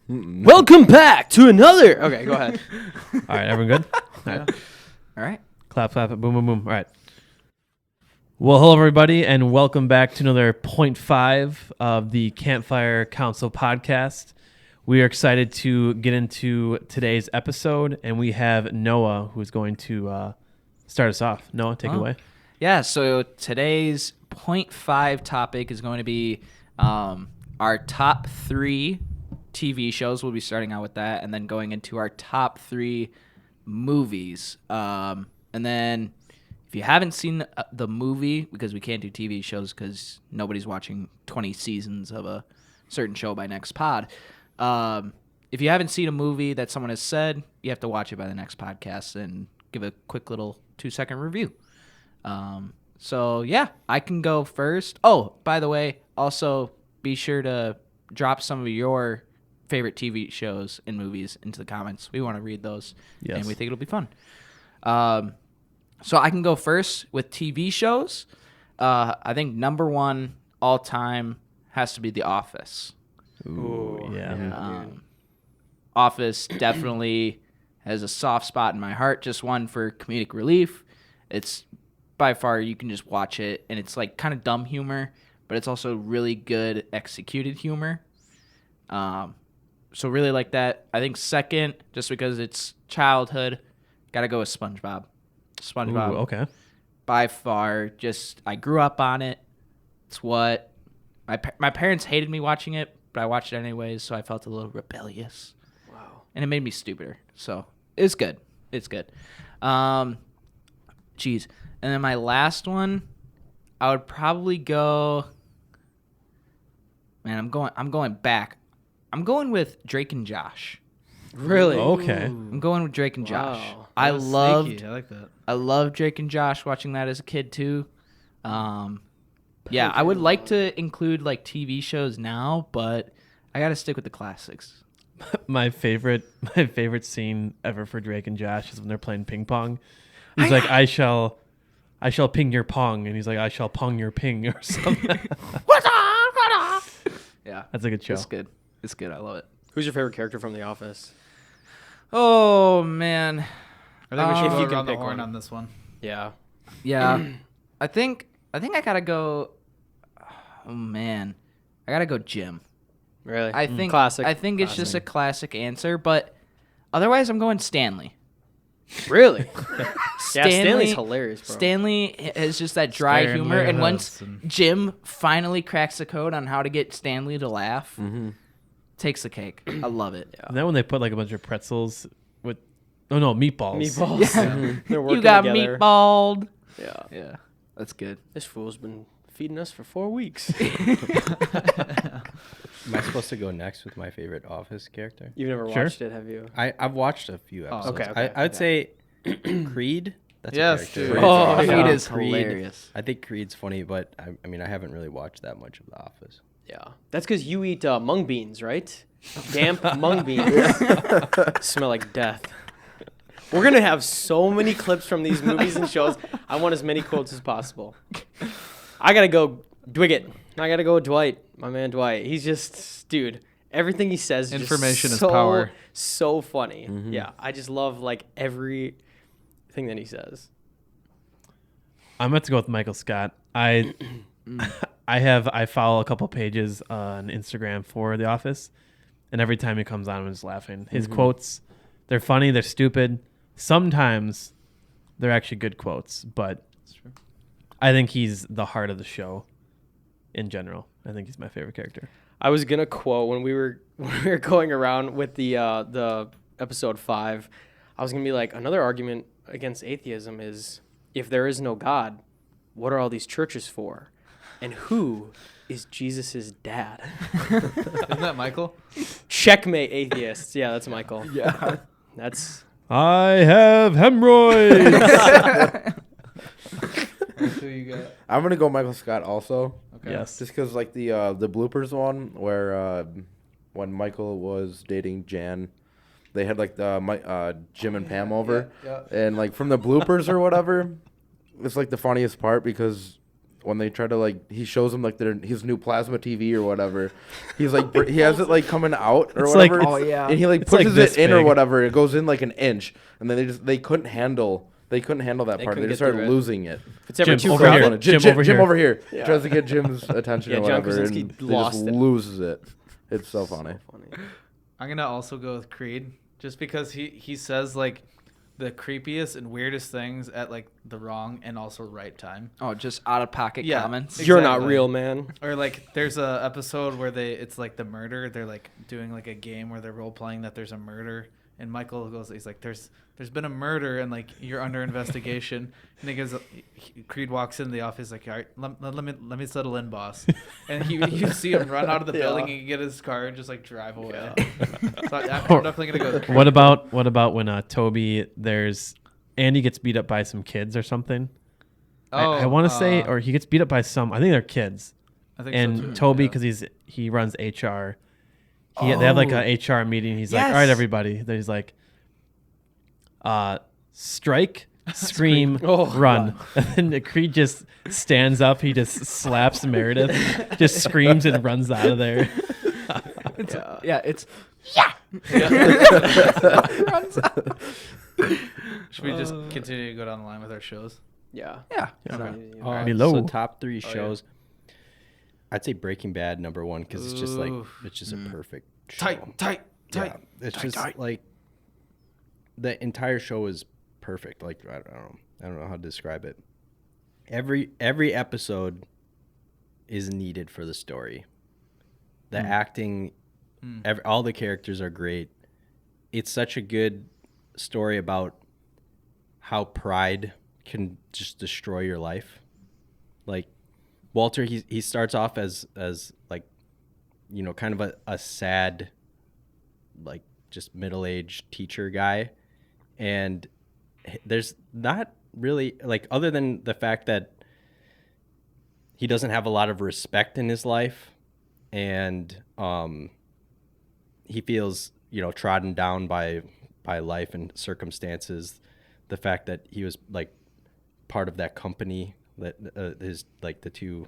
Welcome back to another. Okay, go ahead. All right, everyone good? All right. All right. Clap, clap, boom, boom, boom. All right. Well, hello, everybody, and welcome back to another point 5 of the Campfire Council podcast. We are excited to get into today's episode, and we have Noah, who is going to start us off. Noah, take it away. Yeah, so today's point 5 topic is going to be our top 3 TV shows. We'll be starting out with that, and then going into our top 3 movies. And then if you haven't seen the movie, because we can't do TV shows because nobody's watching 20 seasons of a certain show by next pod. If you haven't seen a movie that someone has said, you have to watch it by the next podcast and give a quick little 2-second review. So yeah, I can go first. Oh, by the way, also be sure to drop some of your favorite TV shows and movies into the comments. We want to read those, and we think it'll be fun. So I can go first with TV shows. I think number 1 all time has to be The Office. Ooh, yeah. Office definitely has a soft spot in my heart. Just one for comedic relief. It's by far, you can just watch it, and it's like kind of dumb humor, but it's also really good executed humor. So really like that. I think second, just because it's childhood, gotta go with SpongeBob. SpongeBob. Ooh, okay. By far, just I grew up on it. It's what my parents hated me watching it, but I watched it anyways, so I felt a little rebellious. Wow. And it made me stupider. So it's good. It's good. Geez. And then my last one, I would probably go. Man, I'm going back. I'm going with Drake and Josh. Really? Okay. I'm going with Drake and Josh. Wow. I That was loved. sneaky. I like that. I loved Drake and Josh, watching that as a kid too. Yeah, I would like to include like TV shows now, but I got to stick with the classics. My favorite scene ever for Drake and Josh is when they're playing ping pong. He's like, I shall ping your pong, and he's like, I shall pong your ping or something. Yeah, That's a good show. it's good. It's good. I love it. Who's your favorite character from The Office? Oh man, I think we should If go you can around the pick horn one. on this one. Yeah. yeah. I think I gotta go. Oh man, I gotta go Jim. Really? I think Classic. I think it's just a classic answer, but otherwise I'm going Stanley. Really? Yeah, Stanley's hilarious, bro. Stanley has just that dry humor, and once Jim finally cracks the code on how to get Stanley to laugh, takes the cake. I love it. And then when they put like a bunch of pretzels with, meatballs. Meatballs. Yeah. They're working You got together. meatballed. Yeah. Yeah, that's good. This fool's been feeding us for 4 weeks. Am I supposed to go next with my favorite Office character? You've never Sure. watched it, have you? I've watched a few episodes. okay, I would say Creed. That's Yes, a character. dude. Oh, Creed yeah. is Creed. hilarious. I think Creed's funny, but I mean, I haven't really watched that much of The Office. Yeah. That's because you eat mung beans, right? Damp mung beans. Smell like death. We're going to have so many clips from these movies and shows. I want as many quotes as possible. I got to go Dwiggett. I got to go with Dwight, my man Dwight. He's just, dude, everything he says is Information just is power. so funny. Mm-hmm. Yeah, I just love like everything that he says. I'm about to go with Michael Scott. I follow a couple pages on Instagram for The Office, and every time he comes on, I'm just laughing. His quotes, they're funny, they're stupid. Sometimes they're actually good quotes, but I think he's the heart of the show in general. I think he's my favorite character. I was gonna quote when we were going around with the episode 5. I was gonna be like, another argument against atheism is, if there is no God, what are all these churches for? And who is Jesus's dad? Isn't that Michael? Checkmate, atheists. Yeah, that's Michael. Yeah. That's I have hemorrhoids. Who you got? I'm gonna go Michael Scott also. Okay. Yes. Just because like the bloopers one where when Michael was dating Jan, they had like the Jim and Pam over, Yeah. and like from the bloopers or whatever, it's like the funniest part because when they try to like, he shows him like his new plasma TV or whatever. He's like, he has it like coming out or It's like- whatever. Oh, yeah. And he like It's like pushes this it in or big. whatever. It goes in like an inch, and then they couldn't handle that part. couldn't They just get started through it. losing it. If it's ever Jim, too over here. crowded, Jim, over Jim here. over here Yeah. tries to get Jim's attention Yeah, or John whatever, Krasinski and they lost just it. loses it. It's so funny. I'm gonna also go with Creed, just because he says like the creepiest and weirdest things at like the wrong and also right time. Oh, just out of pocket Yeah. comments. You're not Exactly. real, man. Or like there's a episode where it's like the murder. They're like doing like a game where they're role playing that there's a murder, and Michael goes, he's like, there's been a murder and like you're under investigation. And he goes, Creed walks in the office like, all right, let me settle in, boss. And you see him run out of the building and get his car and just like drive away. So I'm definitely gonna go with Creed. What about when Toby Andy gets beat up by some kids or something? I want to say, or he gets beat up by some. I think they're kids. I think And so too, Toby, yeah. because he runs HR. They have like a HR meeting. He's like, all right, Yes. everybody. Then he's like, strike, scream, Oh, run. And then Creed just stands up. He just slaps Meredith, just screams and runs out of there. Yeah, it's Should we just continue to go down the line with our shows? Yeah. yeah. Below. So top 3 yeah. shows. I'd say Breaking Bad #1 because it's just like Ooh. it's just a perfect show. Tight. Yeah, it's just like the entire show is perfect. Like I don't know how to describe it. Every episode is needed for the story. The acting, all the characters are great. It's such a good story about how pride can just destroy your life. Like Walter, he starts off as like, you know, kind of a sad, like just middle-aged teacher guy, and there's not really, like, other than the fact that he doesn't have a lot of respect in his life, and he feels, you know, trodden down by life and circumstances. The fact that he was like part of that company that his, like, the 2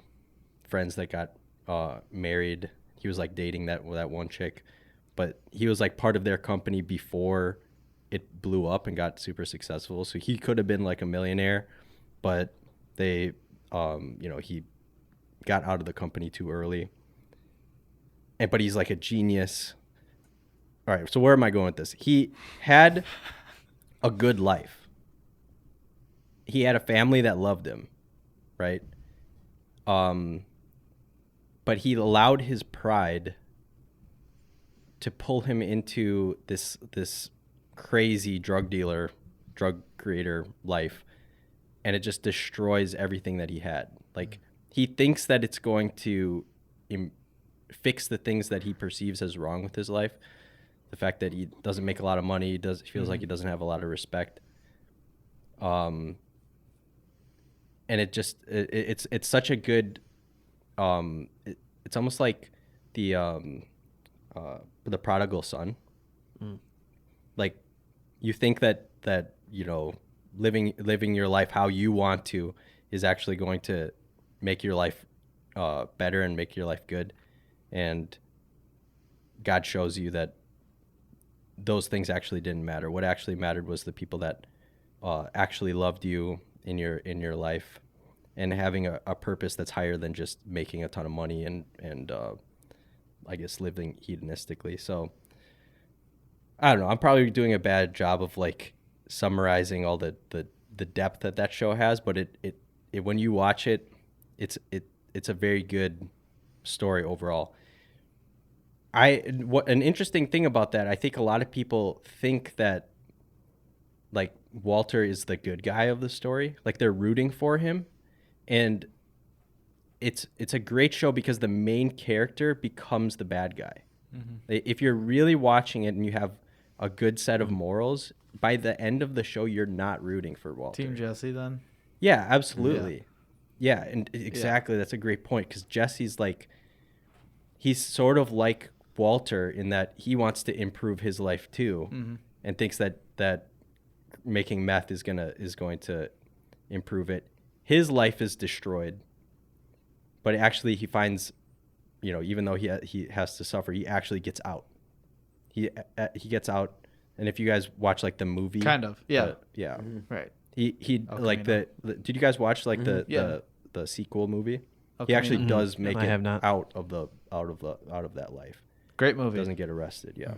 friends that got married, he was like dating that one chick, but he was like part of their company before it blew up and got super successful. So he could have been like a millionaire, but they, you know, he got out of the company too early. But he's like a genius. All right, so where am I going with this? He had a good life. He had a family that loved him, right? But he allowed his pride to pull him into this crazy drug creator life, and it just destroys everything that he had. Like, he thinks that it's going to fix the things that he perceives as wrong with his life. The fact that he doesn't make a lot of money, he feels like he doesn't have a lot of respect. And it's such a good, it's almost like the prodigal son. Like, you think that you know, living your life how you want to is actually going to make your life better and make your life good, and God shows you that those things actually didn't matter. What actually mattered was the people that actually loved you in your life, and having a purpose that's higher than just making a ton of money and I guess living hedonistically. So I don't know. I'm probably doing a bad job of like summarizing all the depth that show has, but it when you watch it, it's a very good story overall. An interesting thing about that, I think a lot of people think that like Walter is the good guy of the story, like they're rooting for him, and it's a great show because the main character becomes the bad guy. Mm-hmm. If you're really watching it and you have a good set of morals, by the end of the show you're not rooting for Walter. Team Jesse then? Yeah, absolutely. Yeah, and exactly, that's a great point, because Jesse's like, he's sort of like Walter in that he wants to improve his life too, and thinks that making meth is going to improve it. His life is destroyed, but actually he finds, even though he has to suffer, he actually gets out. He gets out, and if you guys watch like the movie, Kind of, yeah. yeah, Right. he El like Camino. did you guys watch like Yeah. the sequel movie? El He actually Camino. does make I it have not. out of that life. Great movie. Doesn't get arrested. Yeah,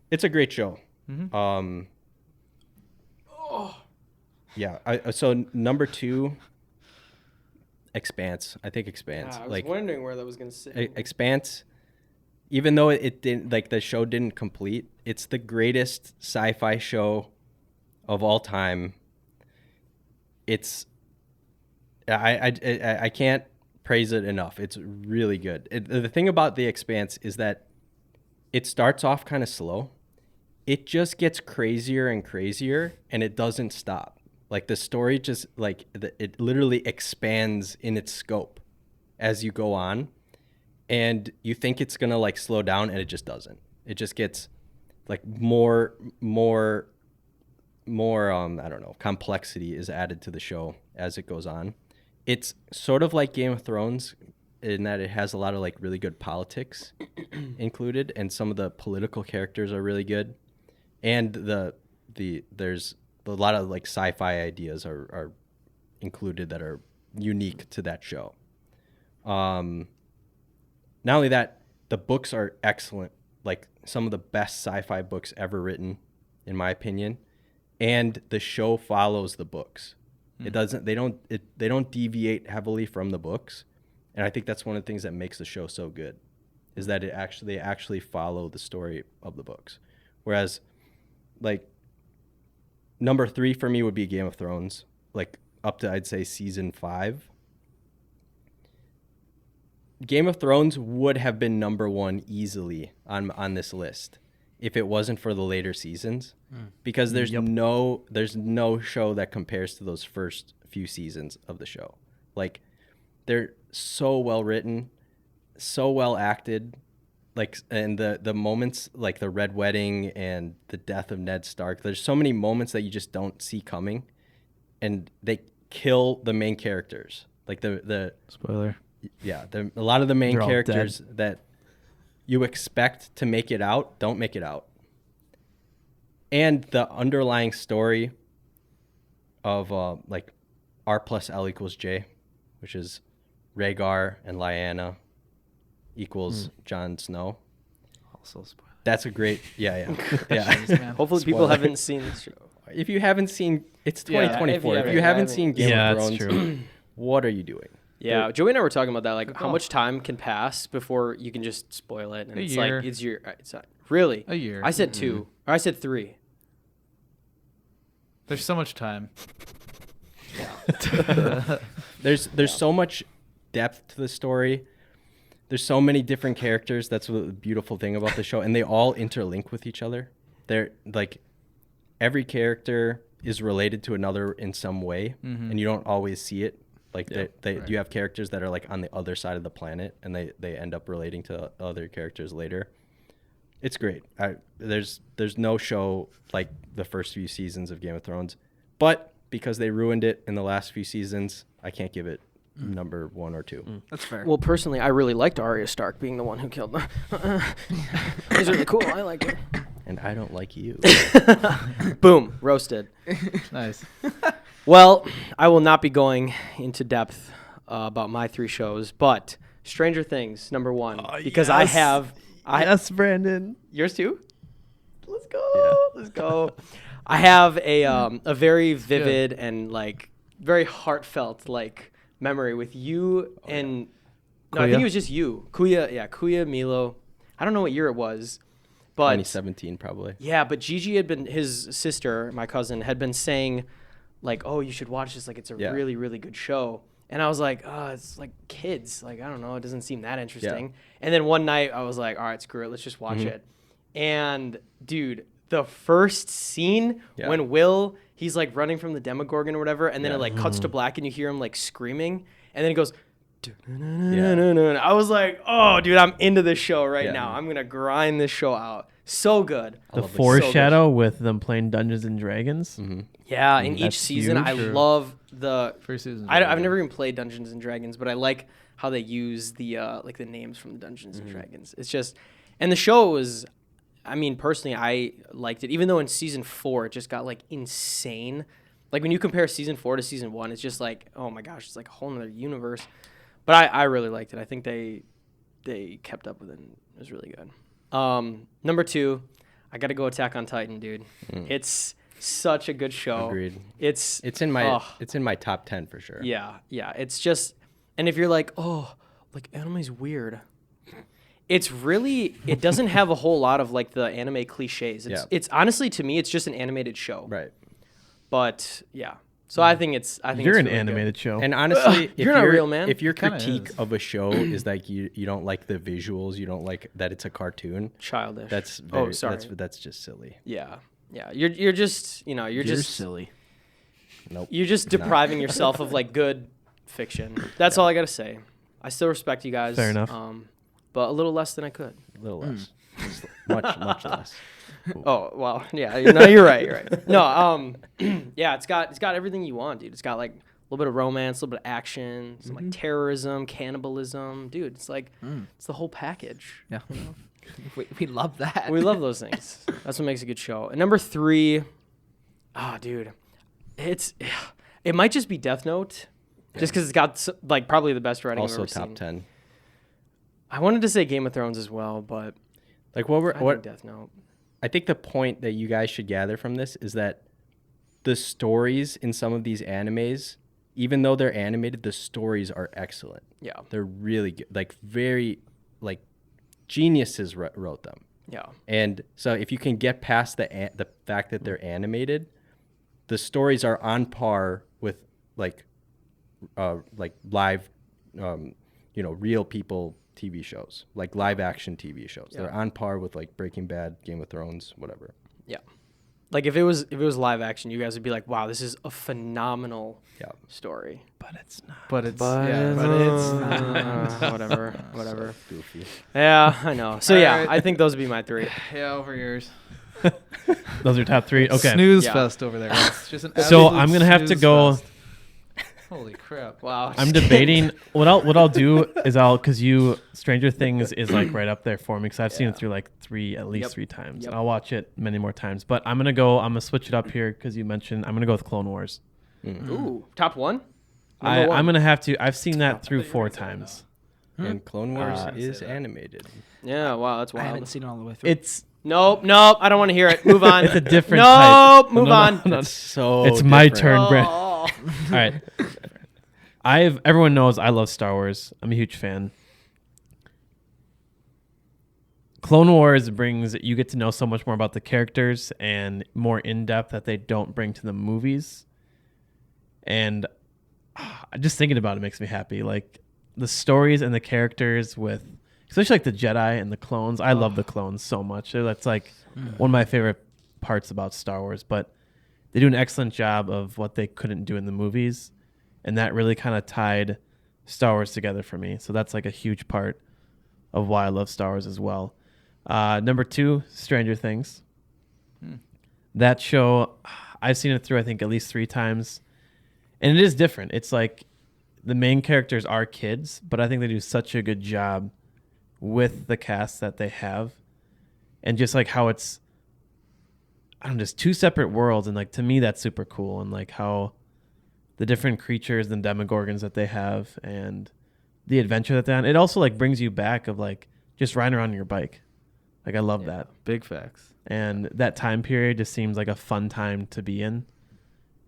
it's a great show. Yeah. So number 2, Expanse. I think Expanse. I was wondering where that was gonna sit. Expanse. Even though it didn't, like, the show didn't complete, it's the greatest sci-fi show of all time. It's I can't praise it enough. It's really good. The thing about The Expanse is that it starts off kind of slow. It just gets crazier and crazier, and it doesn't stop. Like, the story just, like, it literally expands in its scope as you go on. And you think it's going to, like, slow down, and it just doesn't. It just gets, like, more I don't know, complexity is added to the show as it goes on. It's sort of like Game of Thrones in that it has a lot of, like, really good politics included, and some of the political characters are really good. And there's a lot of, like, sci-fi ideas are included that are unique to that show. Not only that, the books are excellent, like some of the best sci-fi books ever written, in my opinion. And the show follows the books. It doesn't. They don't deviate heavily from the books, and I think that's one of the things that makes the show so good, is that they actually follow the story of the books. Whereas, like, number 3 for me would be Game of Thrones, like up to, I'd say, season 5. Game of Thrones would have been number 1 easily on this list if it wasn't for the later seasons, because there's no show that compares to those first few seasons of the show. Like, they're so well written, so well acted, like, and the moments, like the Red Wedding and the death of Ned Stark, there's so many moments that you just don't see coming, and they kill the main characters. Like, the Spoiler. yeah, a lot of the main They're all characters that you expect to make it out don't make it out. And the underlying story of like R plus L equals J, which is Rhaegar and Lyanna equals Jon Snow. Also spoiler. That's a great, yeah. Hopefully people Spoiler. haven't seen this show. If you haven't seen, it's Yeah, 2024. if If you you haven't haven't seen Game Yeah, of that's Thrones, true. what are you doing? Yeah, Joey and I were talking about that, like how much time can pass before you can just spoil it, and A it's year. like it's not really A year. I said 2, or I said 3. There's so much time. There's so much depth to the story. There's so many different characters. That's the beautiful thing about the show, and they all interlink with each other. They're like, every character is related to another in some way, and you don't always see it. Like, you have characters that are like on the other side of the planet, and they end up relating to other characters later. It's great. There's no show like the first few seasons of Game of Thrones, but because they ruined it in the last few seasons, I can't give it number 1 or 2. That's fair. Well, personally, I really liked Arya Stark being the one who killed them. It was really cool. I liked it. And I don't like you. Boom, roasted. Nice. Well, I will not be going into depth about my 3 shows, but Stranger Things, number 1, because I yes. have... Yes, Brandon. Yours too? Let's go. Let's go. I have a very vivid and, like, very heartfelt, like, memory with you and... No, I think Kuya? it was just you. Kuya, Milo. I don't know what year it was, but... 2017 probably. Yeah, but Gigi had been... His sister, my cousin, had been saying, like, oh, you should watch this. Like, it's a really, really good show. And I was like, oh, it's like kids. Like, I don't know. It doesn't seem that interesting. Yeah. And then one night I was like, all right, screw it. Let's just watch it. And, dude, the first scene when Will, he's like running from the Demogorgon or whatever, and then it like cuts to black and you hear him like screaming. And then it goes, I was like, oh, dude, I'm into this show right now. I'm going to grind this show out. So good. The love it. foreshadow with them playing Dungeons and Dragons. Mm-hmm. Yeah, in That's each season, I huge. love the. First season. I've never even played Dungeons and Dragons, but I like how they use the like the names from the Dungeons and Dragons. It's just, and the show was, I mean, personally, I liked it. Even though in season 4 it just got like insane. Like when you compare season 4 to season 1, it's just like, oh my gosh, it's like a whole nother universe. But I really liked it. I think they kept up with it. And it was really good. Number 2, I got to go Attack on Titan, dude. It's such a good show. Agreed. It's in my top 10 for sure. yeah. It's just, and if you're like, oh, like anime's weird, it's really, it doesn't have a whole lot of like the anime cliches. It's honestly, to me, it's just an animated show. Right. But yeah, so I think it's You're it's an really animated show. And honestly, You're not real, man. If your Kinda critique is. of a show is like you don't like the visuals, you don't like that it's a cartoon, childish. that's sorry. that's just silly. Yeah. You're just You're just silly. Nope. you're just depriving yourself of like good fiction. That's all I gotta say. I still respect you guys. Fair enough. But a little less than I could. A little less. Just much less. Oh well, yeah. No, you're right. You're right. No, yeah. It's got everything you want, dude. It's got like a little bit of romance, a little bit of action, some like terrorism, cannibalism, dude. It's like it's the whole package. Yeah. We love that. We love those things. That's what makes a good show. And number 3, dude, it might just be Death Note, just because it's got like probably the best writing I've Also ever top seen. 10. I wanted to say Game of Thrones as well, but Like I think Death Note. I think the point that you guys should gather from this is that the stories in some of these animes, even though they're animated, the stories are excellent. Yeah, They're really good. Like very like geniuses wrote them. yeah, And so if you can get past the fact that they're animated, the stories are on par with like live real people TV shows, like live action TV shows. Yeah. They're on par with like Breaking Bad, Game of Thrones, whatever. yeah. Like if it was live action, you guys would be like, "Wow, this is a phenomenal Yeah. story." But it's not. But it's Whatever. Goofy. Yeah, I know. So All yeah, right. I think those would be my 3. yeah, over yours. Those are top 3. Okay. Snooze Yeah. fest over there. It's just an So absolute I'm gonna have to snooze go. fest. Holy crap! Wow. I'm debating what I'll do is because Stranger Things is like right up there for me because I've seen it through like at least Yep. 3 times. Yep. I'll watch it many more times. But I'm gonna switch it up here because you mentioned I'm gonna go with Clone Wars. Ooh, top 1. I'm gonna have to. I've seen that through 4 times. And Clone Wars Uh, is animated. Yeah, wow, that's I haven't wild. seen it all the way through. It's Nope, I don't want to hear it. Move on. it's a different Nope, type. move on. That's so It's my different. turn, Brent. Oh. All right. Everyone knows I love Star Wars. I'm a huge fan. Clone Wars you get to know so much more about the characters and more in depth that they don't bring to the movies. And just thinking about it makes me happy. Like the stories and the characters especially like the Jedi and the clones. I love the clones so much. That's like one of my favorite parts about Star Wars, but they do an excellent job of what they couldn't do in the movies. And that really kind of tied Star Wars together for me. So that's like a huge part of why I love Star Wars as well. Number 2, Stranger Things. That show, I've seen it through, I think, at least 3 times. And it is different. It's like the main characters are kids, but I think they do such a good job with the cast that they have. And just like how it's, just 2 separate worlds. And like to me, that's super cool. And like how the different creatures and demogorgons that they have and the adventure that they have. It also like brings you back of like just riding around on your bike. Like I love that. Big facts. And that time period just seems like a fun time to be in.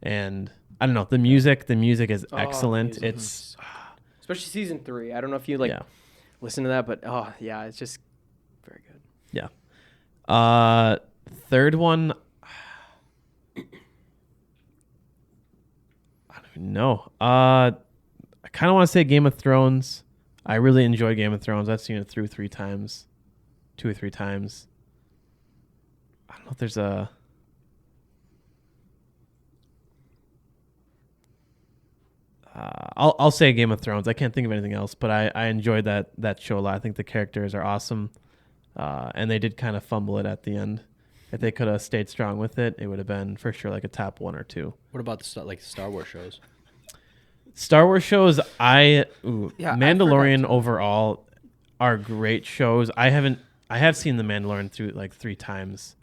And I don't know, the music is excellent. music. It's Especially season 3. I don't know if you listen to that, but it's just very good. yeah. Third one, I don't even know. I kind of want to say Game of Thrones. I really enjoy Game of Thrones. I've seen it through 2 or 3 times. I don't know if there's a. I'll say Game of Thrones. I can't think of anything else, but I enjoyed that show a lot. I think the characters are awesome. And they did kind of fumble it at the end. If they could have stayed strong with it, it would have been for sure like a top 1 or 2. What about the Star Wars shows? Star Wars shows, Mandalorian forgot overall are great shows. I have seen The Mandalorian through like 3 times.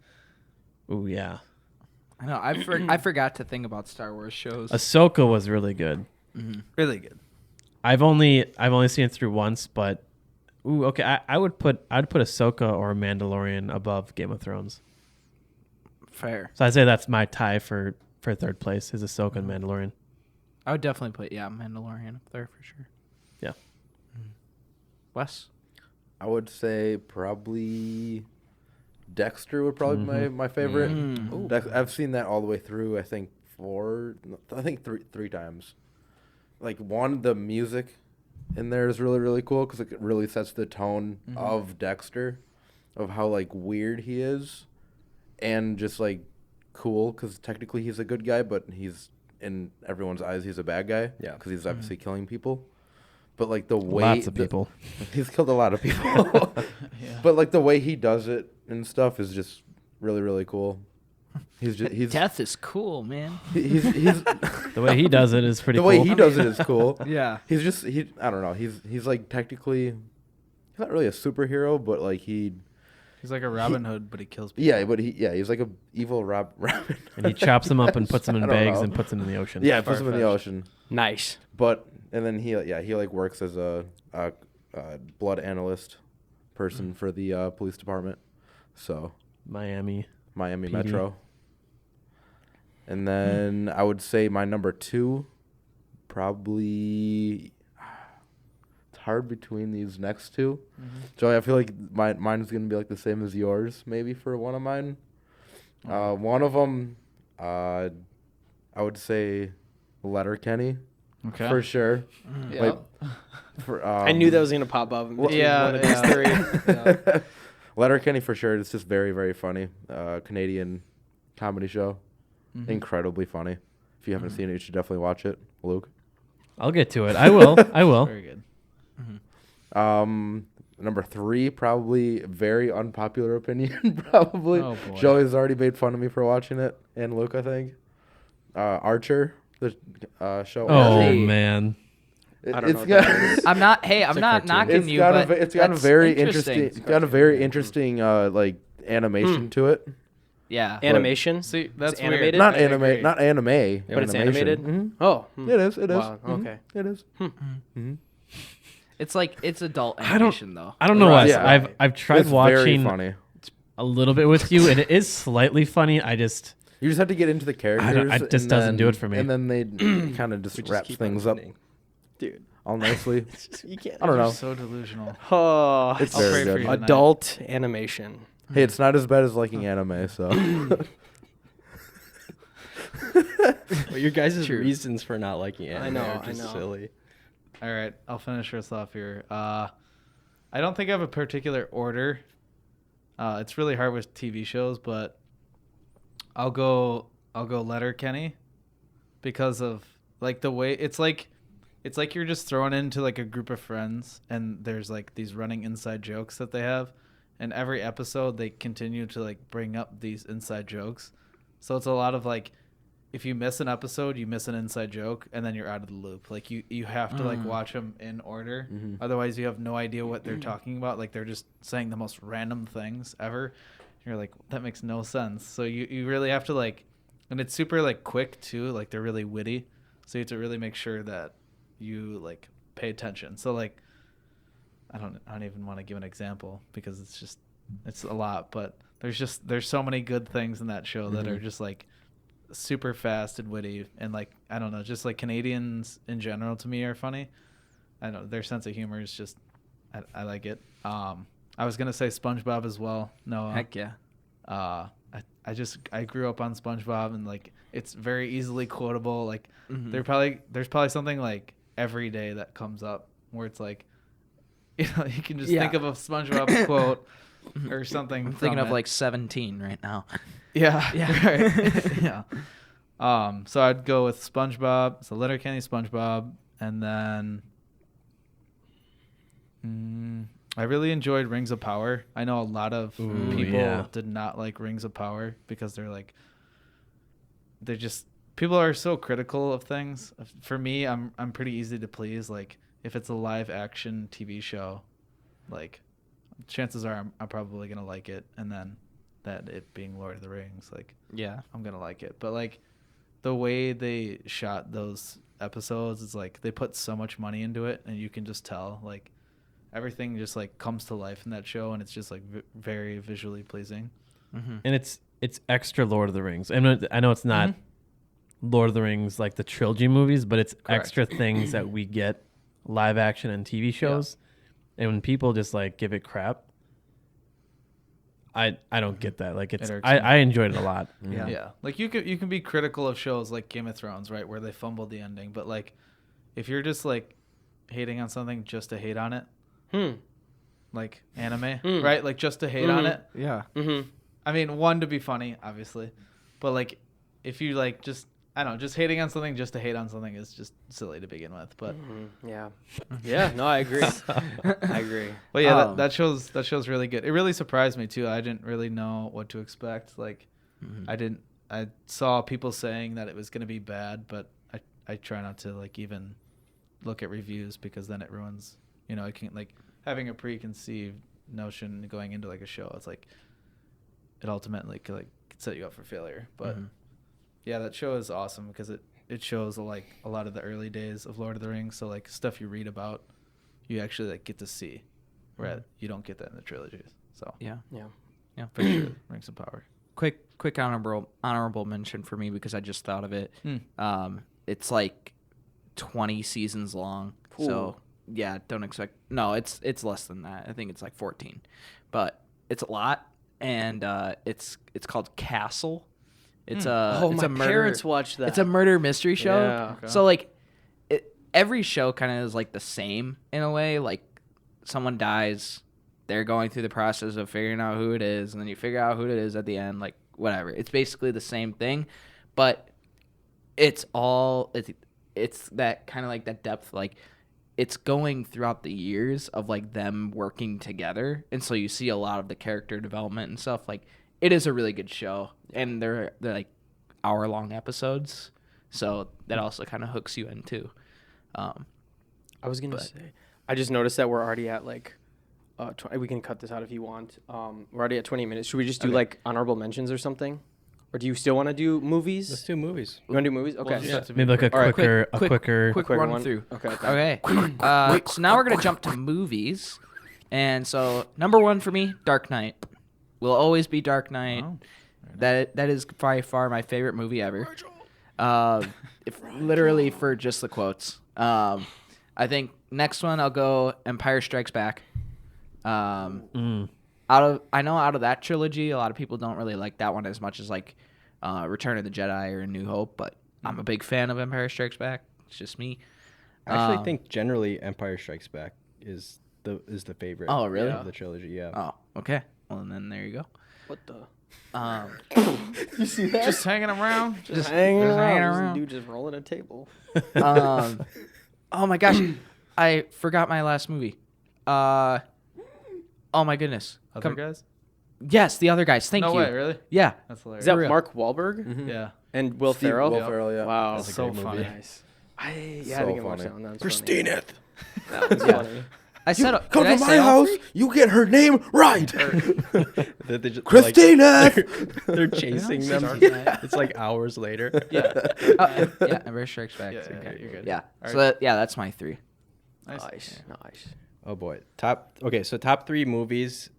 Ooh, yeah. I know. I forgot to think about Star Wars shows. Ahsoka was really good. Really good. I've only seen it through once, but okay. I'd put Ahsoka or Mandalorian above Game of Thrones. Fair. So I'd say that's my tie for third place is Ahsoka and Mandalorian. I would definitely put Mandalorian up there for sure. Yeah. Wes? I would say probably Dexter would probably be my favorite. I've seen that all the way through. I think three times. Like the music in there is really really cool because it really sets the tone of Dexter, of how like weird he is, and just like cool because technically he's a good guy, but he's in everyone's eyes he's a bad guy. Yeah. Because he's obviously killing people. But like the way Lots of people. he's killed a lot of people. But like the way he does it and stuff is just really really cool. He's Death is cool, man. he's The way he does it is pretty the cool. way he does it is cool. Yeah. He's just I don't know. He's like technically he's not really a superhero, but like He's like a Robin Hood, but he kills people. he's like a evil Robin. And he chops them up and puts them in I don't bags know. and puts them in the ocean. Yeah, puts him in the ocean. Nice. But and then he like works as a blood analyst person for the police department. So Miami PD. Metro. And then I would say my number 2, probably. It's hard between these next 2. Joey, I feel like mine is gonna be like the same as yours, maybe for one of mine. One of them, I would say, Letterkenny, Okay. for sure. Yeah. For, I knew that was gonna pop up. Yeah, One of these three. Letterkenny for sure. It's just very, very funny. Canadian comedy show. Incredibly funny. If you haven't seen it, you should definitely watch it. Luke. I'll get to it. I will. Very good. Number 3, probably very unpopular opinion. Probably. Oh, boy. Joey's already made fun of me for watching it, and Luke, I think. Archer, the show. Oh Hey. man. I don't know what got, that is. I'm not. Hey, I'm a not cartoon. knocking you, but it's got a that's very interesting. interesting. It's got a very interesting like animation to it. Yeah. Animation. See, that's It's animated? weird. Not I anime. agree. Not anime. But it's animation. animated? Mhm. Oh. It is. It is. Wow, Mhm. okay. It is. It's like it's adult I don't- animation though. I don't know Right. Wes. Yeah. I've tried It's very watching funny. a little bit with you, and it is slightly funny. You just have to get into the characters. it just and doesn't do then- it for me. And then they kind of just wrap things up Dude. all nicely. You can't. I don't know. You're so delusional. Oh, It's I'll very pray for good. you tonight. adult animation. Hey, it's not as bad as liking anime, so. Well, your guys' True. reasons for not liking anime know, are I just know. silly. All right, I'll finish us off here. I don't think I have a particular order. It's really hard with TV shows, but I'll go Letterkenny because of like the way it's like you're just thrown into like a group of friends and there's like these running inside jokes that they have, and every episode they continue to like bring up these inside jokes. So it's a lot of like, if you miss an episode, you miss an inside joke, and then you're out of the loop. Like you have to like watch them in order, otherwise you have no idea what they're talking about. Like they're just saying the most random things ever. You're like, that makes no sense. So you really have to like, and it's super like quick too. Like they're really witty, so you have to really make sure that you like pay attention. So like, I don't even want to give an example because it's a lot, but there's so many good things in that show that are just like super fast and witty, and like I don't know, just like Canadians in general to me are funny. I don't know, their sense of humor is just I like it. I was gonna say SpongeBob as well. No, Heck yeah. I grew up on SpongeBob, and like it's very easily quotable. Like there's probably something like every day that comes up where it's like, you know, you can just Yeah. think of a SpongeBob quote or something. I'm thinking from of it. like 17 right now. Yeah. Yeah. Right. Yeah. So I'd go with SpongeBob. So Letterkenny, SpongeBob, and then I really enjoyed Rings of Power. I know a lot of people yeah. did not like Rings of Power because they're just people are so critical of things. For me, I'm pretty easy to please. Like if it's a live action TV show, like chances are I'm probably gonna like it, and then that it being Lord of the Rings, like Yeah. I'm gonna like it. But like the way they shot those episodes is like they put so much money into it, and you can just tell like everything just like comes to life in that show, and it's just like very visually pleasing. Mm-hmm. And it's extra Lord of the Rings. I know it's not Lord of the Rings like the trilogy movies, but it's extra things that we get live action and TV shows. And when people just like give it crap, I don't get that. Like it's I enjoyed it a lot. Yeah. Like you can be critical of shows like Game of Thrones, right, where they fumbled the ending, but like if you're just like hating on something just to hate on it, like anime, right? Like just to hate on it. Yeah. I mean, one, to be funny, obviously, but like if you like just I don't know, just hating on something just to hate on something is just silly to begin with. But Yeah, no, I agree. I agree. but yeah, that show's really good. It really surprised me too. I didn't really know what to expect. Like I saw people saying that it was going to be bad, but I try not to like even look at reviews because then it ruins, I can like having a preconceived notion going into like a show. It's like it ultimately could set you up for failure. But yeah, that show is awesome because it shows like a lot of the early days of Lord of the Rings. So like stuff you read about, you actually like get to see, where you don't get that in the trilogies. So Yeah. for sure, Rings of Power. Quick honorable mention for me because I just thought of it. It's like 20 seasons long. So yeah, don't expect. No, it's less than that. I think it's like 14, but it's a lot, and it's called Castle. It's my murder, parents watched that. It's a murder mystery show. Yeah. Okay. So like, every show kind of is like the same in a way. Like, someone dies, they're going through the process of figuring out who it is, and then you figure out who it is at the end. Like whatever, it's basically the same thing, but it's that kind of like that depth. Like it's going throughout the years of like them working together, and so you see a lot of the character development and stuff. Like it is a really good show, and they're like hour-long episodes, so that also kind of hooks you in too. I was gonna say, I just noticed that we're already at like, we can cut this out if you want. We're already at 20 minutes. Should we just do like honorable mentions or something, or do you still want to do movies? Let's do movies. You want to do movies? Okay. Maybe like a quicker Quick Quicker run one? through. Okay. Okay. So now we're gonna jump to movies, and so number one for me, Dark Knight, will always be Dark Knight. Wow. That is by far my favorite movie ever. If literally for just the quotes. I think next one I'll go Empire Strikes Back. Out of that trilogy, a lot of people don't really like that one as much as like Return of the Jedi or A New Hope, but I'm a big fan of Empire Strikes Back. It's just me. I actually think generally Empire Strikes Back is the favorite. Oh, really? Of the trilogy, yeah. Oh, okay. Well, then there you go. What the? You see that? Just hanging around. Just hanging hanging around. around. Dude just rolling a table. Oh my gosh, I forgot my last movie. Oh my goodness. Other guys? Yes, The Other Guys. Thank No you. way, really? Yeah. That's hilarious. Is that For real. Mark Wahlberg Yeah. and Will Ferrell? Will Ferrell, yeah. Wow, That's so funny. nice. I So didn't watch funny. that one. That was Christina, That was funny. I said, come did I to say my all house. three? You get her name right. They just, Christina. they're chasing them. Dark Knight. It's like hours later. Yeah. Yeah. Empire Strikes Back. Yeah, Okay. you're good. Yeah. All So right. that's my three. Nice. Oh boy. Top 3 movies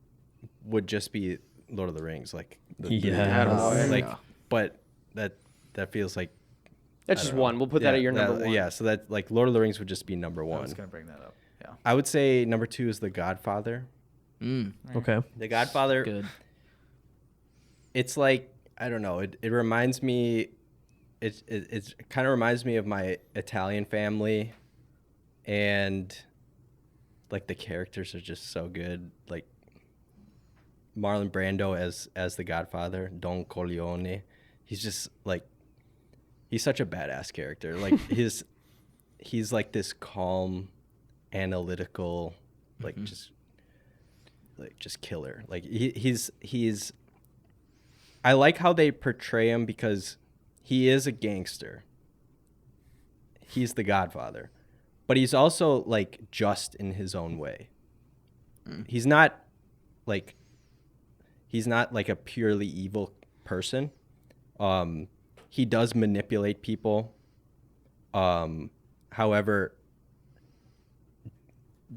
would just be Lord of the Rings, like Yes. like, but that feels like That's just one. We'll put that at your number one. Yeah, so that like Lord of the Rings would just be number I one. was going to bring that up. Yeah. I would say number 2 is The Godfather. Okay. The Godfather. Good. It's like, I don't know. It reminds me. It kind of reminds me of my Italian family, and like the characters are just so good. Like Marlon Brando as the Godfather, Don Corleone. He's just like, he's such a badass character. Like he's like this calm, analytical, like just like just killer. Like he's I like how they portray him because he is a gangster. He's the Godfather, but he's also like just in his own way. He's not like a purely evil person. He does manipulate people. However,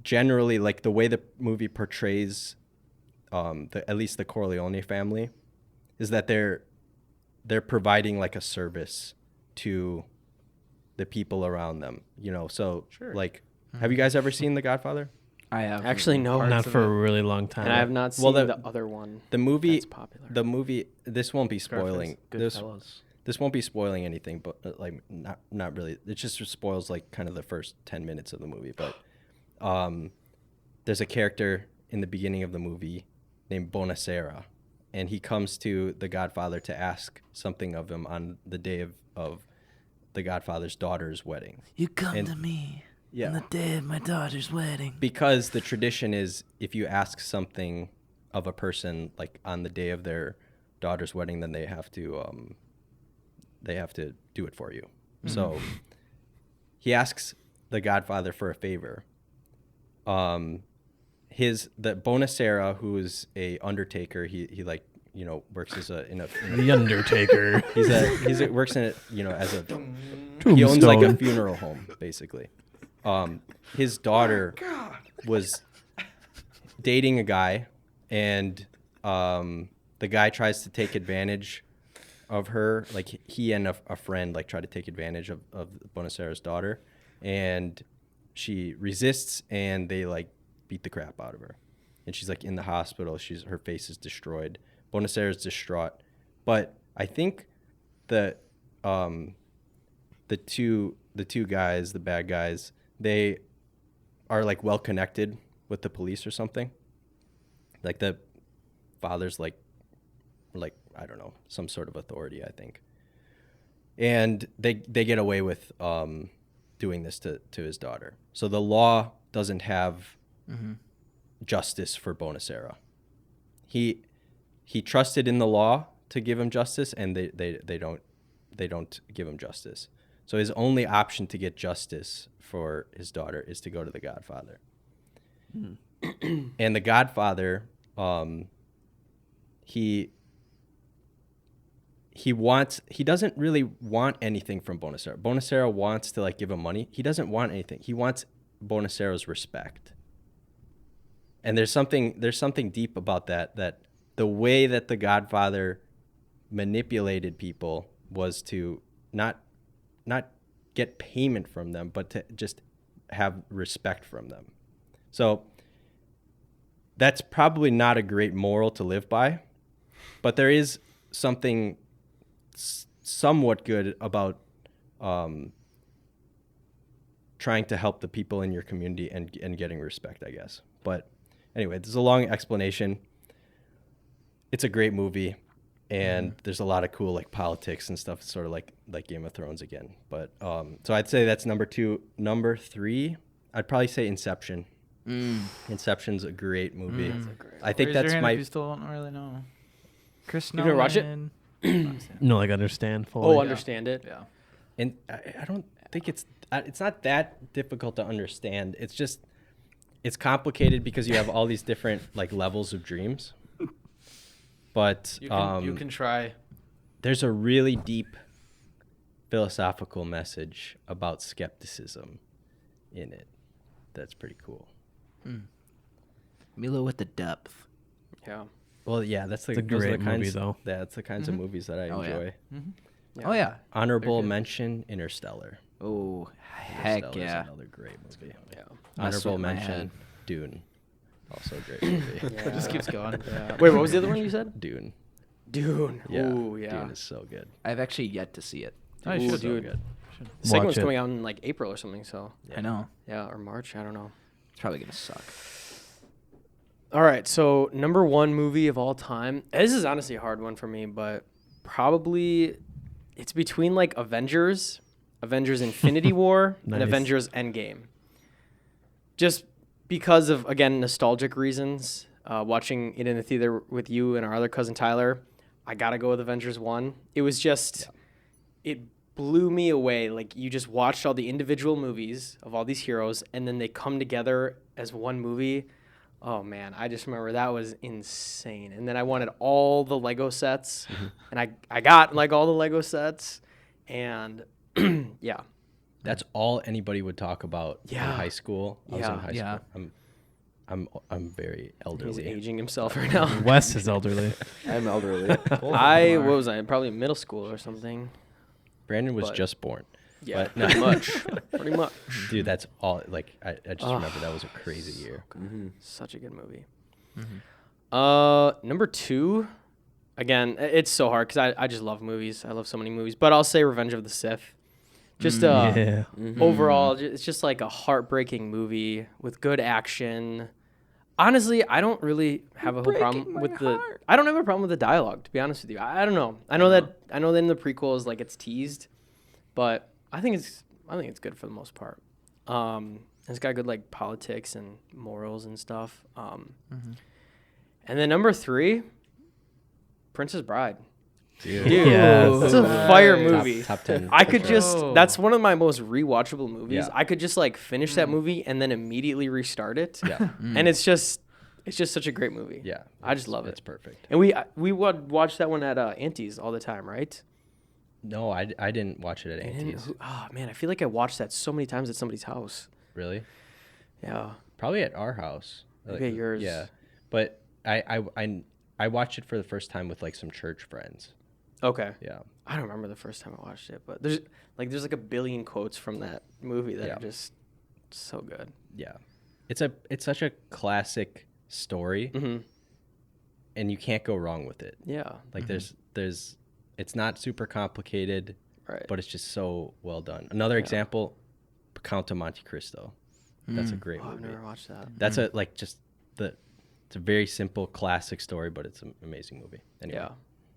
generally, like the way the movie portrays, at least the Corleone family, is that they're providing like a service to the people around them. You know, so like, have you guys ever seen The Godfather? I have Actually, no. Not for a really long time. And I have not seen the other one. The movie, that's popular. the movie. This won't be spoiling. Goodfellas. This won't be spoiling anything, but like not really. It just spoils like kind of the first 10 minutes of the movie. But there's a character in the beginning of the movie named Bonacera, and he comes to the Godfather to ask something of him on the day of the Godfather's daughter's wedding. You come to me on the day of my daughter's wedding. Because the tradition is if you ask something of a person like on the day of their daughter's wedding, then they have to do it for you. So he asks the Godfather for a favor. The Bonacera, who is a undertaker, he like, you know, works as The Undertaker. he works in it, you know, as a he owns like a funeral home basically. His daughter was dating a guy, and the guy tries to take advantage of her. Like he and a friend like try to take advantage of Bonacera's daughter, and she resists, and they like beat the crap out of her, and she's like in the hospital. Her face is destroyed. Bonacera's distraught, but I think the two guys, the bad guys, they are like well connected with the police or something. Like the father's like I don't know, some sort of authority, I think. And they get away with doing this to his daughter. So the law doesn't have justice for Bonacera. He trusted in the law to give him justice, and they don't give him justice. So his only option to get justice for his daughter is to go to the Godfather. And the Godfather, he doesn't really want anything from Bonacera. Bonacera wants to like give him money. He doesn't want anything. He wants Bonacera's respect. And there's something deep about that the way that the Godfather manipulated people was to not get payment from them, but to just have respect from them. So that's probably not a great moral to live by, but there is something somewhat good about trying to help the people in your community and getting respect, I guess. But anyway, this is a long explanation. It's a great movie, and there's a lot of cool like politics and stuff, sort of like Game of Thrones again. But so I'd say that's number 2. Number 3, I'd probably say Inception. Inception's a great movie. I think Raise that's your hand my. if you still don't really know. Chris You gonna watch it? Nolan. No, like understand fully. Understand it. Yeah. And I don't think it's not that difficult to understand. It's just it's complicated because you have all these different like levels of dreams. But You can try. there's a really deep philosophical message about skepticism in it. That's pretty cool. Milo with the depth. Yeah. Well, yeah, that's It's a great movie, though. That's the kinds of movies that I Oh, yeah. enjoy. Oh yeah. Honorable mention: Interstellar. Oh heck Interstellar's yeah. another great movie. Yeah. Messed Honorable with my mention: head. Dune. Also a great movie. It Just keeps going. Wait, what was the other one you said? Dune. Dune. Yeah. Ooh, yeah. Dune is so good. I've actually yet to see it. I Ooh, should. dude. Good. The second Watch one's it. coming out in like April or something, so I know. yeah, or March, I don't know. It's probably gonna suck. All right, so number 1 movie of all time. This is honestly a hard one for me, but probably it's between like Avengers Infinity War, Nice. and Avengers Endgame. Just because of, again, nostalgic reasons. watching it in the theater with you and our other cousin Tyler, I gotta go with Avengers 1. It was just, it blew me away. Like, you just watched all the individual movies of all these heroes, and then they come together as one movie. Oh, man, I just remember that was insane. And then I wanted all the Lego sets, and I got, like, all the Lego sets, and, yeah. That's all anybody would talk about in Yeah. high school. I was in high Yeah. school. I'm very He's elderly. aging himself right now. Wes is elderly. I'm elderly. What was I? Probably in middle school or something. Brandon was But- just born. Yeah, But no. pretty much. Pretty much. Dude, that's all. Like, I just remember that was a crazy year. Such a good movie. Number 2, again, it's so hard because I just love movies. I love so many movies, but I'll say Revenge of the Sith. Just Yeah. overall, it's just like a heartbreaking movie with good action. Honestly, I don't really have a whole problem with I don't have a problem with the dialogue, to be honest with you. I don't know. I know that in the prequels, like, it's teased, but I think it's good for the most part. It's got good, like, politics and morals and stuff. And then number 3, Princess Bride. Dude, Yes. that's a fire movie. Top 10. I could for sure. just, that's one of my most rewatchable movies. Yeah. I could just, like, finish that movie and then immediately restart it. Yeah. And it's just such a great movie. Yeah. I just love It's it. perfect. And we would watch that one at Auntie's all the time, right? No, I didn't watch it at Auntie's. Oh, man, I feel like I watched that so many times at somebody's house. Really? Yeah. Probably at our house. Maybe at yours. Yeah. But I watched it for the first time with, like, some church friends. Okay. Yeah. I don't remember the first time I watched it, but there's like a billion quotes from that movie that Yeah. are just so good. Yeah. It's such a classic story, and you can't go wrong with it. Yeah. Like, there's it's not super complicated, Right. but it's just so well done. Another example, Count of Monte Cristo. That's a great Oh, I've movie. never watched that. That's it's a very simple classic story, but it's an amazing movie. Anyway. Yeah.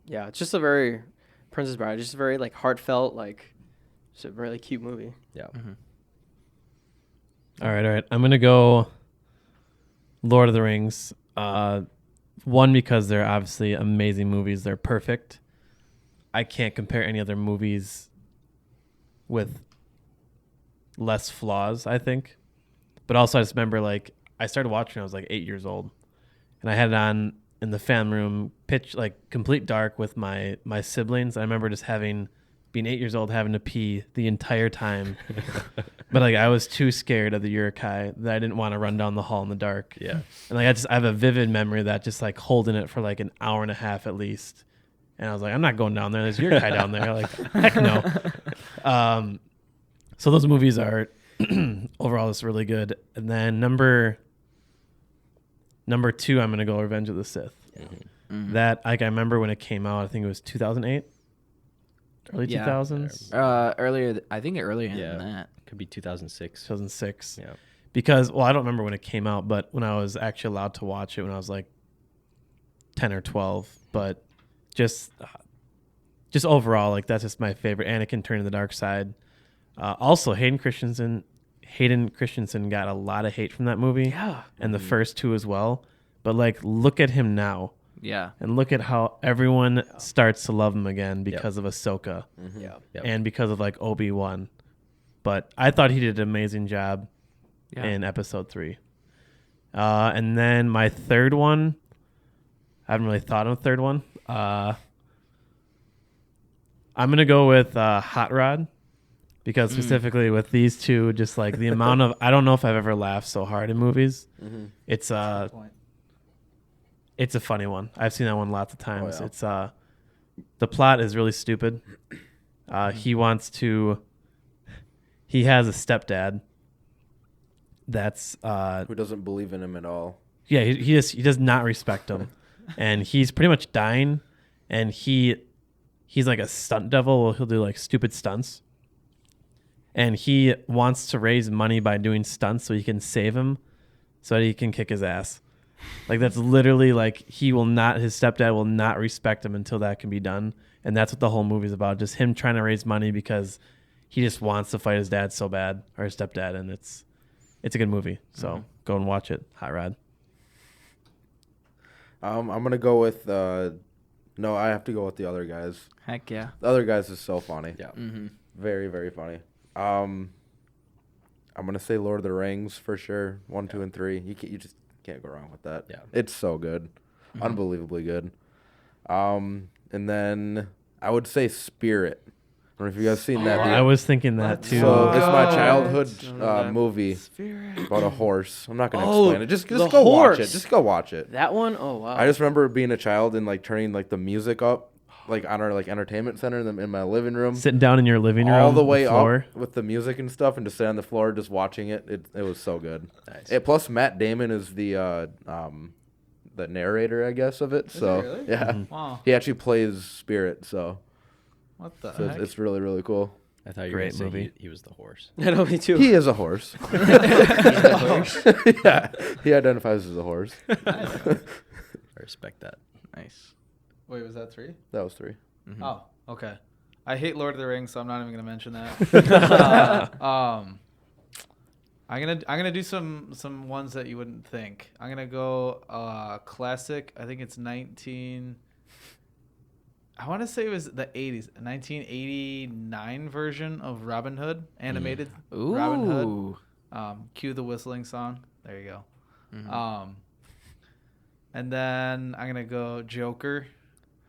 Yeah, it's just a very Princess Bride, just a very, like, heartfelt, like, just a really cute movie. Yeah. All right. I'm gonna go Lord of the Rings. One, because they're obviously amazing movies. They're perfect. I can't compare any other movies with less flaws, I think. But also, I just remember, like, I started watching when I was like 8 years old, and I had it on in the family room, pitch like complete dark with my siblings. I remember just being 8 years old, having to pee the entire time. But, like, I was too scared of the Uruk-hai that I didn't want to run down the hall in the dark. Yeah. And, like, I have a vivid memory of that, just, like, holding it for like an hour and a half at least. And I was like, I'm not going down there. There's Uruk-hai down there. Like, heck no. So those movies are overall just really good. And then number 2, I'm gonna go Revenge of the Sith. That, like, I remember when it came out. I think it was 2008, early Yeah. 2000s, Earlier, I think earlier Yeah. than that. Could be 2006. 2006. Yeah. Because, well, I don't remember when it came out, but when I was actually allowed to watch it when I was like 10 or 12. But just overall, like, that's just my favorite. Anakin turning the dark side. Also, Hayden Christensen got a lot of hate from that movie. Yeah. And the first 2 as well. But, like, look at him now. Yeah. And look at how everyone starts to love him again because of Ahsoka Yeah. Yep. and because of, like, Obi-Wan. But I thought he did an amazing job in episode 3. And then my third one, I haven't really thought of a third one. I'm going to go with Hot Rod, because specifically with these two, just like the amount of, I don't know if I've ever laughed so hard in movies. It's a funny one. I've seen that one lots of times. yeah. It's the plot is really stupid. He has a stepdad that's Who doesn't believe in him at all? he does not respect him, and he's pretty much dying, and he's like a stunt devil. He'll do like stupid stunts, and he wants to raise money by doing stunts so he can save him, so that he can kick his ass. Like, that's literally, like, his stepdad will not respect him until that can be done, and that's what the whole movie's about. Just him trying to raise money because he just wants to fight his dad so bad, or his stepdad, and it's a good movie. So go and watch it. Hot Rod. I'm gonna go with no, I have to go with the other guys. Heck yeah. The other guys is so funny. Yeah. Mm-hmm. Very, very funny. I'm gonna say Lord of the Rings for sure. 1, 2, and 3. You just can't go wrong with that. Yeah. It's so good, unbelievably good. And then I would say Spirit. I don't know if you guys seen that. I was thinking that too. So it's my Oh. childhood movie Spirit. about a horse. I'm not gonna Oh, explain it. Just the go watch it. horse. Just go watch it. That one? Oh, wow. I just remember being a child and like turning like the music up, like on our like entertainment center in my living room, Sitting down in your living room, all the way floor. up with the music and stuff, and just sit on the floor just watching it. It was so good. Nice. Plus Matt Damon is the narrator, I guess, of it. So he really? yeah, Wow. he actually plays Spirit. So, What the so heck? it's really really cool. I thought you were Great going to say movie. he was the horse. I know, me too. He is a horse. Yeah, he identifies as a horse. I respect that. Nice. Wait, was that 3? That was 3. Oh, okay. I hate Lord of the Rings, so I'm not even gonna mention that. I'm gonna do some ones that you wouldn't think. I'm gonna go classic. I think it's 19. I want to say it was the 80s, 1989 version of Robin Hood, animated Ooh. Robin Hood. Cue the whistling song. There you go. Mhm. And then I'm gonna go Joker.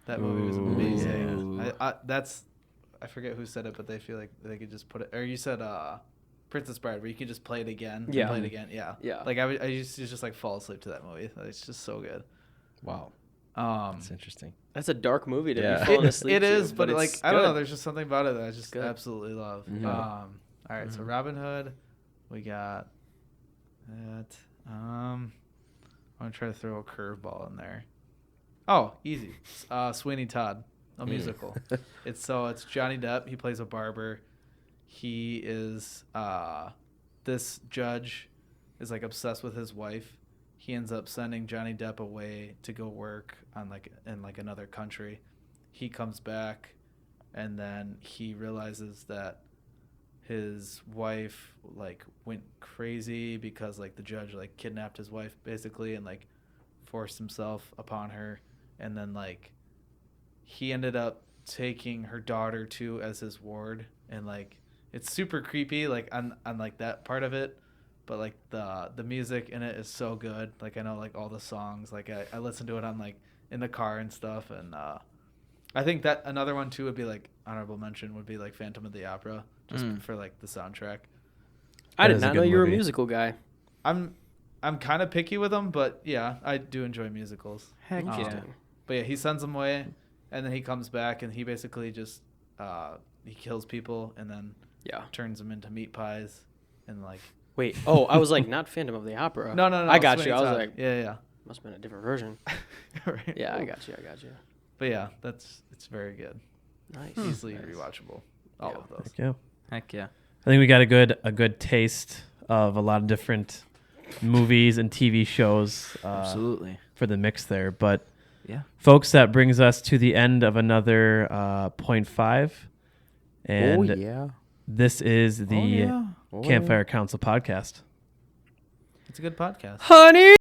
That movie was amazing. Ooh. I forget who said it, but they feel like they could just put it. Or you said Princess Bride, where you can just play it again. Yeah. Play it again. Yeah. Yeah. Like I used to just like fall asleep to that movie. It's just so good. Wow. Um, That's interesting. That's a dark movie to Yeah. be falling asleep it to, is, but like it's I don't know. good. There's just something about it that I just good. absolutely love. Mhm. All right, so Robin Hood, we got that. I'm gonna try to throw a curveball in there. Oh, easy. Sweeney Todd, a musical. It's Johnny Depp. He plays a barber. He is this judge is like obsessed with his wife. He ends up sending Johnny Depp away to go work on in another country. He comes back, and then he realizes that his wife like went crazy because like the judge like kidnapped his wife basically and like forced himself upon her, and then like he ended up taking her daughter too as his ward, and like it's super creepy like on like that part of it. But like the music in it is so good. Like I know like all the songs. Like I listen to it on like in the car and stuff. And I think that another one too would be like honorable mention would be like Phantom of the Opera, just for like the soundtrack. I That did is a not good know you were a movie. musical guy. I'm kind of picky with them, but yeah, I do enjoy musicals. Heck yeah. Interesting. But yeah, he sends them away, and then he comes back, and he basically just he kills people, and then Yeah. turns them into meat pies, and like. Wait. Oh, I was like, not Phantom of the Opera. No. I got Sweeney you. I was Todd. like, yeah. must have been a different version. Right. Yeah, I got you. But yeah, it's very good. Nice. Easily Nice. rewatchable. All of those. Yeah. Heck yeah. I think we got a good taste of a lot of different movies and TV shows Absolutely. for the mix there. But Yeah. folks, that brings us to the end of another point 5. And yeah. this is the Oh, yeah. Campfire Council podcast. It's a good podcast. Honey.